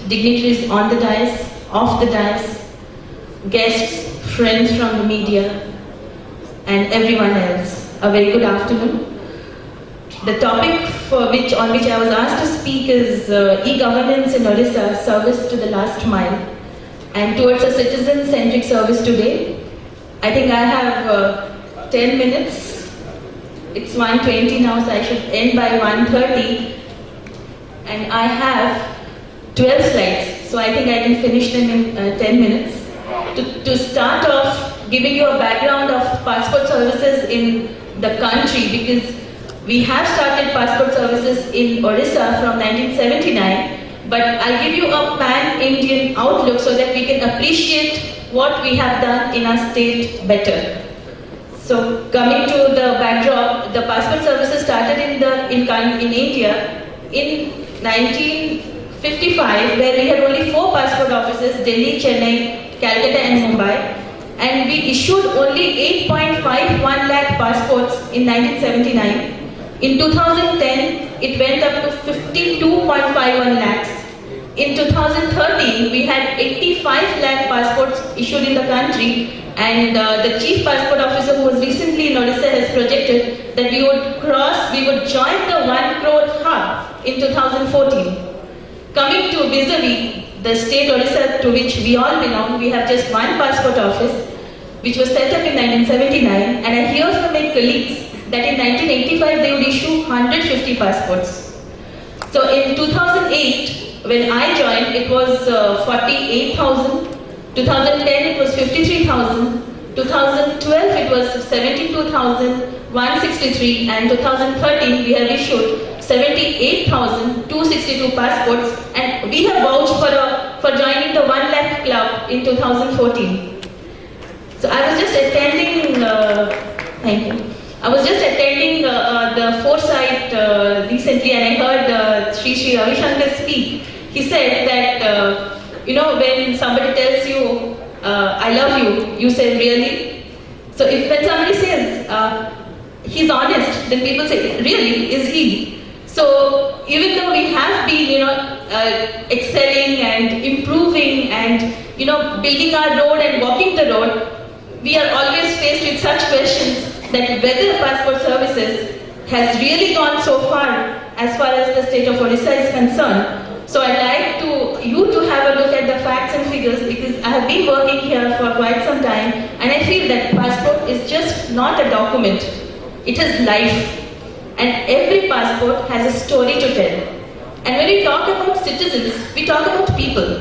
dignitaries on the dais, off the dais, guests, friends from the media, and everyone else. A very good afternoon. The topic on which I was asked to speak is e-governance in Odisha, service to the last mile, and towards a citizen-centric service today. I think I have 10 minutes. It's 1:20 now, so I should end by 1:30. And I have 12 slides, so I think I can finish them in 10 minutes. To start off, giving you a background of passport services in the country, because we have started passport services in Odisha from 1979, but I'll give you a pan-Indian outlook so that we can appreciate what we have done in our state better. So coming to the backdrop, the passport services started in India in 1955, where we had only 4 passport offices: Delhi, Chennai, Calcutta and Mumbai, and we issued only 8.51 lakh passports in 1979. In 2010, it went up to 52.51 lakhs. In 2013, we had 85 lakh passports issued in the country, and the chief passport officer who was recently in Odisha has projected that we would join the 1 crore hub in 2014. Coming to vis-a-vis the state Odisha to which we all belong, we have just 1 passport office, which was set up in 1979, and I hear from my colleagues that in 1985 they would issue 150 passports. So in 2008, when I joined, it was 48,000. 2010 it was 53,000. 2012 it was 72,163, and 2013 we have issued 78,262 passports, and we have vouched for joining the 1 lakh club in 2014. So I was just attending. Thank you. I was just attending the Foresight recently, and I heard Sri Ravi Shankar speak. He said that when somebody tells you I love you, you say really. So when somebody says he's honest, then people say really, is he? So even though we have been excelling and improving and building our road and walking the road, we are always faced with such questions that whether passport services has really gone so far as the state of Odisha is concerned. So I'd like you to have a look at the facts and figures, because I have been working here for quite some time, and I feel that passport is just not a document, it is life. And every passport has a story to tell. And when we talk about citizens, we talk about people.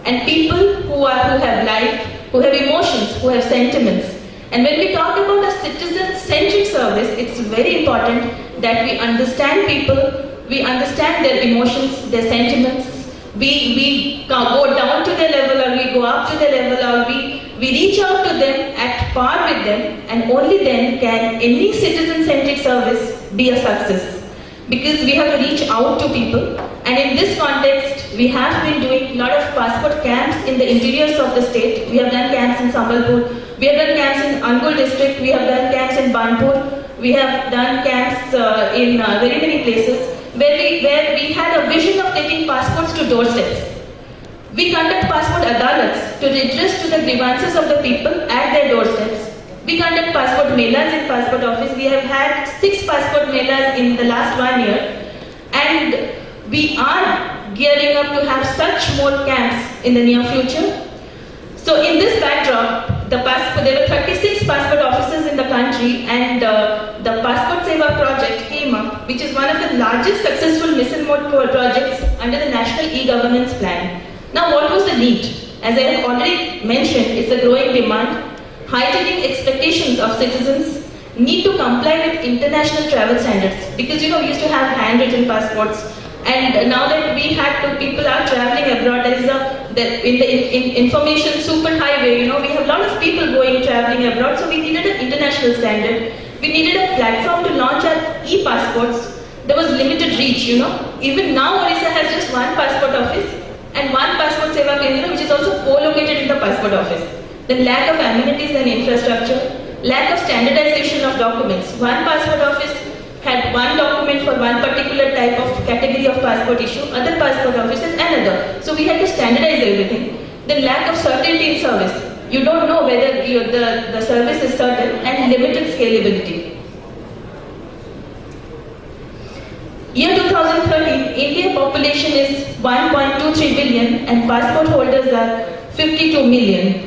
And people who have life, who have emotions, who have sentiments. And when we talk about a citizen-centric service, it's very important that we understand people, we understand their emotions, their sentiments. We go down to their level, or we go up to their level, or we reach out to them at par with them, and only then can any citizen-centric service be a success. Because we have to reach out to people, and in this context, we have been doing a lot of passport camps in the interiors of the state. We have done camps in Sambalpur, we have done camps in Angul district, we have done camps in Banpur, we have done camps in very many places where we had a vision of taking passports to doorsteps. We conduct passport adalats to redress to the grievances of the people at their doorsteps. We conduct passport melas in passport office. We have had 6 passport melas in the last 1 year, and we are gearing up to have such more camps in the near future. So in this backdrop, there were 36 passport offices in the country, and the Passport Seva project came up, which is one of the largest successful mission mode projects under the National E-Governance Plan. Now, what was the need? As I have already mentioned, it's a growing demand, heightening expectations of citizens, need to comply with international travel standards, because we used to have handwritten passports, and now that people are traveling abroad, there is in the information superhighway, we have a lot of people traveling abroad, so we needed an international standard. We needed a platform to launch our e-passports. There was limited reach, Even now, Odisha has just 1 passport office and 1 passport seva kendra, which is also co-located in the passport office. Then lack of amenities and infrastructure, lack of standardization of documents. One passport office had one document for one particular type of category of passport issue, other passport offices another. So we had to standardize everything. Then lack of certainty in service. You don't know whether the service is certain, and limited scalability. Year 2013, India population is 1.23 billion and passport holders are 52 million.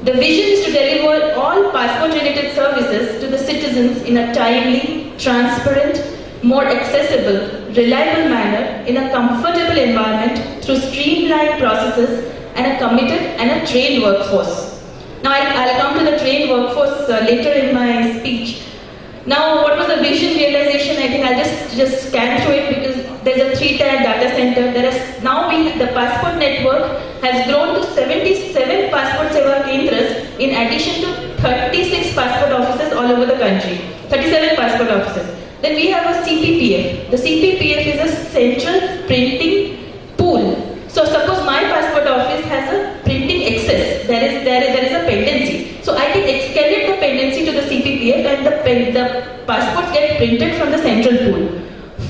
The vision is to deliver all passport-related services to the citizens in a timely, transparent, more accessible, reliable manner in a comfortable environment through streamlined processes and a committed and a trained workforce. Now I'll come to the trained workforce later in my speech. Now, what was the vision realization? I think I'll just scan through it because there's a 3-tier data center. The passport network has grown to 77 passport seva kendras in addition to 36 passport offices all over the country. 37 passport offices. Then we have a CPPF. The CPPF is a central printing pool. So suppose my passport office has a printing excess. There is a pendency. So I can escalate the pendency to the CPPF and the passports get printed from the central pool.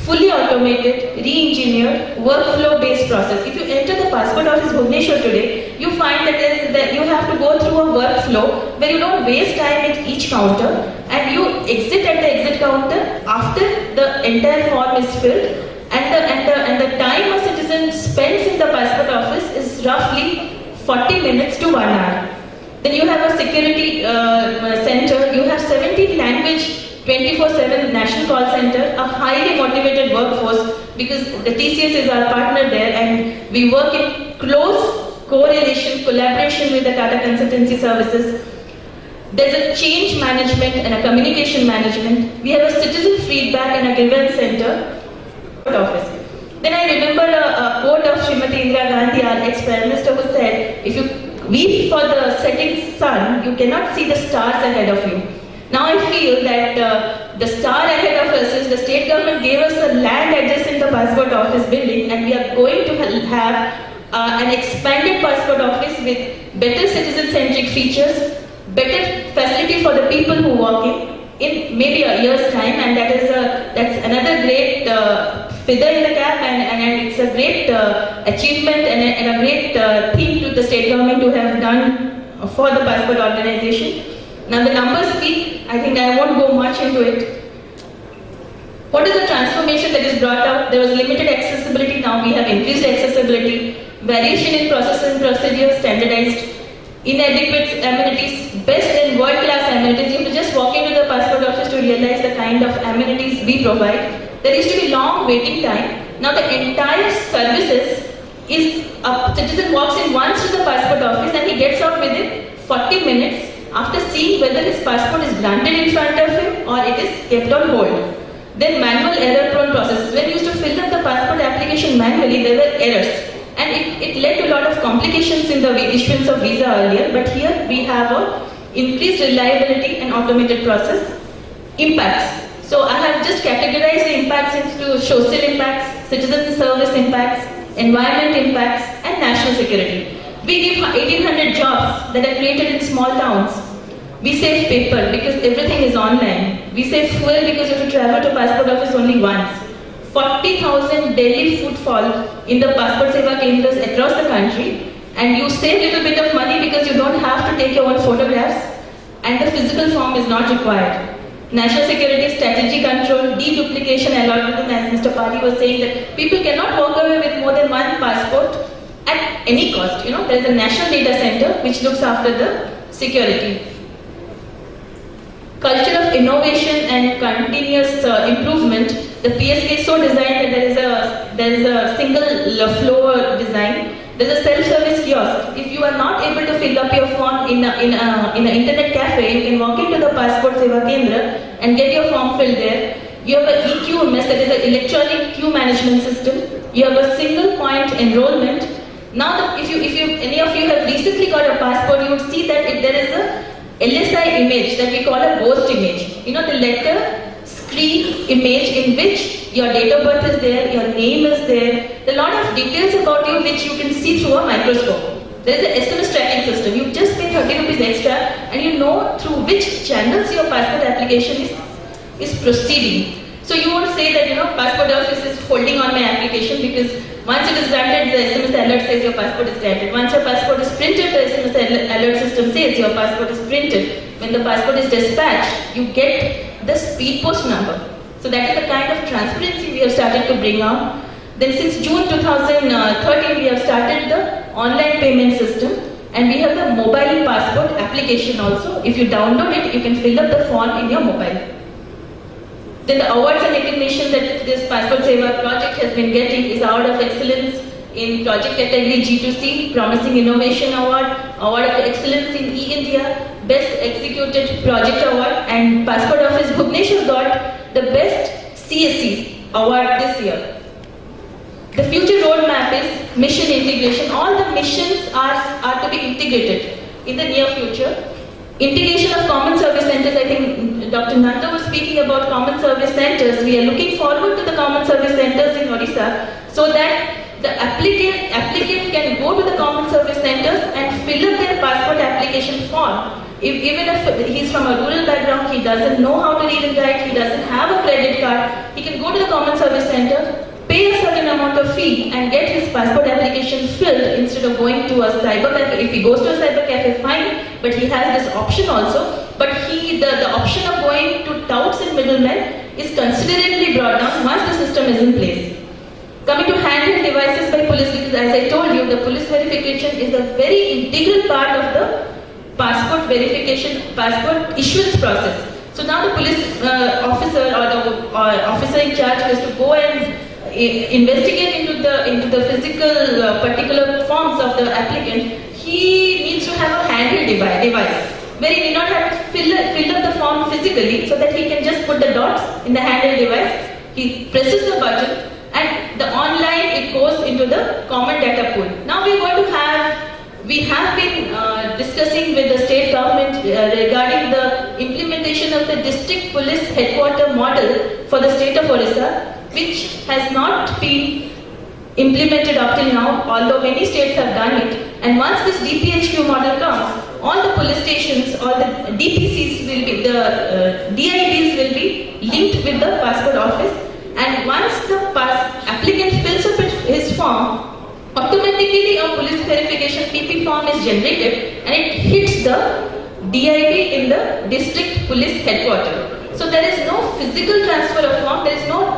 Fully automated, re-engineered, workflow-based process. If you enter the passport office Bhubaneswar today, you find that you have to go through a workflow where you don't waste time at each counter and you exit at the exit counter after the entire form is filled, and the time a citizen spends in the passport office is roughly 40 minutes to 1 hour. Then you have a security center, you have 17 language 24/7 national call center, a highly motivated workforce because the TCS is our partner there and we work in close correlation, collaboration with the Tata Consultancy Services. There's a change management and a communication management. We have a citizen feedback and a grievance center office. Then I remember a quote of Srimati Indira Gandhi, our ex-Prime Minister, who said, if you weep for the setting sun, you cannot see the stars ahead of you. Now I feel that the star ahead of us is the state government gave us a land adjacent to the passport office building, and we are going to have an expanded passport office with better citizen-centric features, better facility for the people who walk in maybe a year's time, and that's another great feather in the cap, and it's a great achievement and a great thing to the state government to have done for the passport organization. Now the numbers speak. I think I won't go much into it. What is the transformation that is brought out? There was limited accessibility, now we have increased accessibility, variation in processes and procedures, standardized, inadequate amenities, best and world-class amenities. You have to just walk into the passport office to realize the kind of amenities we provide. There used to be long waiting time. Now the entire services is, a citizen walks in once to the passport office and he gets out within 40 minutes after seeing whether his passport is granted in front of him or it is kept on hold. Then manual error-prone processes. When we used to fill up the passport application manually, there were errors. And it led to a lot of complications in the issuance of visa earlier. But here we have a increased reliability and automated process. Impacts. So I have just categorized the impacts into social impacts, citizen service impacts, environment impacts, and national security. We give 1,800 jobs that are created in small towns. We save paper because everything is online. We save fuel because you have to travel to passport office only once. 40,000 daily footfall in the passport seva kendras across the country, and you save little bit of money because you don't have to take your own photographs, and the physical form is not required. National security, strategy control, deduplication algorithm, as Mr. Pali was saying, that people cannot walk away with more than one passport at any cost. You know, there is a national data center which looks after the security. Culture of innovation and continuous improvement. The PSK is so designed that there is a single flow design. There is a self-service kiosk. If you are not able to fill up your form in an internet cafe, you can walk into the Passport Seva Kendra and get your form filled there. You have an EQMS, that is an electronic queue management system. You have a single point enrollment. Now, if any of you have recently got a passport, you would see that there is a LSI image that we call a ghost image. You know, the letter screen image in which your date of birth is there, your name is there, there are a lot of details about you which you can see through a microscope. There is an SMS tracking system. You just pay 30 rupees extra and you know through which channels your passport application is proceeding. So you won't say that, passport office is holding on my application, because once it is granted, the SMS alert says your passport is granted. Once your passport is printed, the SMS alert system says your passport is printed. When the passport is dispatched, you get the speed post number. So that is the kind of transparency we have started to bring out. Then since June 2013, we have started the online payment system, and we have the mobile passport application also. If you download it, you can fill up the form in your mobile. Then the awards and recognition that this Passport Seva project has been getting is Award of Excellence in Project Category G2C, Promising Innovation Award, Award of Excellence in E-India, Best Executed Project Award, and Passport Office Bhubaneswar got the Best CSC Award this year. The future roadmap is mission integration. All the missions are to be integrated in the near future. Integration of common service centers. I think Dr. Nanda was speaking about common service centers. We are looking forward to the common service centers in Odisha, so that the applicant can go to the common service centers and fill up their passport application form. Even if he's from a rural background, he doesn't know how to read and write, he doesn't have a credit card, he can go to the common service center, pay a certain amount of fee and get his passport application filled instead of going to a cyber cafe. If he goes to a cyber cafe, fine, but he has this option also. But the option of going to touts and middlemen is considerably brought down once the system is in place. Coming to handheld devices by police, because as I told you, the police verification is a very integral part of the passport verification, passport issuance process. So now the police officer or the officer in charge has to go and investigate into the physical particular forms of the applicant. He needs to have a handheld device where he need not have to fill up the form physically, so that he can just put the dots in the handheld device. He presses the button and the online it goes into the common data pool. Now we have been discussing with the state government regarding the implementation of the district police headquarter model for the state of Odisha, which has not been implemented up till now, although many states have done it. And once this DPHQ model comes, all the police stations, all the DPCs will be, the DIDs will be linked with the passport office. And once the applicant fills up his form, automatically a police verification PP form is generated and it hits the DID in the district police headquarters. So there is no physical transfer of form. There is no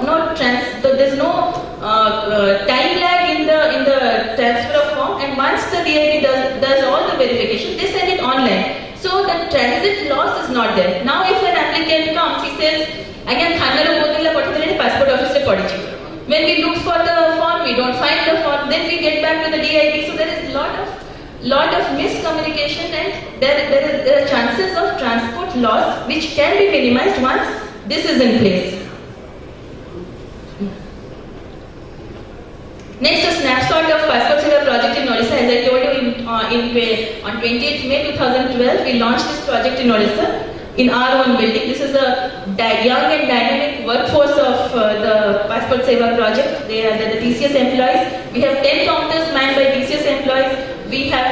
time lag in the transfer of form. And once the DID does all the verification, they send it online. So the transit loss is not there. Now if an applicant comes, he says, "Again, passport office." When we look for the form, we don't find the form. Then we get back to the DID. So there is lot of miscommunication, and there are chances of transport loss which can be minimized once this is in place. Next, a snapshot of Passport Seva project in Odisha. As I told you, on 28th May 2012, we launched this project in Odisha in our own building. This is a young and dynamic workforce of the Passport Seva project. They are the TCS employees. We have 10 counters manned by TCS employees. We have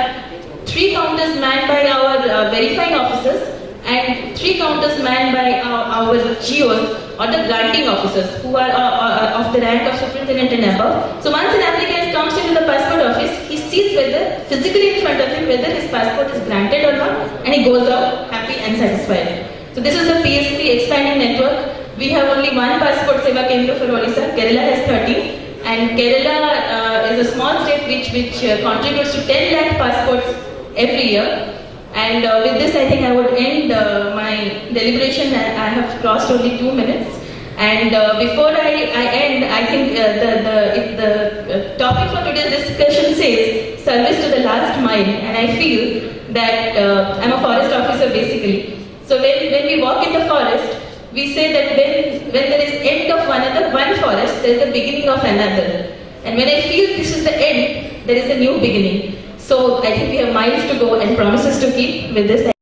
3 counters manned by our verifying officers and 3 counters manned by our GOs or the granting officers who are of the rank of superintendent and above. So once an applicant comes into the passport office, he sees whether physically in front of him whether his passport is granted or not, and he goes out happy and satisfied. So this is the PSP expanding network. We have only one Passport Seva Kendra for Odisha. Kerala has 13. And Kerala is a small state which contributes to 10 lakh passports every year. And with this, I think I would end my deliberation. I have crossed only 2 minutes. And before I end, I think the topic for today's discussion says service to the last mile. And I feel that I'm a forest officer basically. So when we walk in the forest, we say that when there is end of one forest, there is the beginning of another. And when I feel this is the end, there is a new beginning. So I think we have miles to go and promises to keep with this.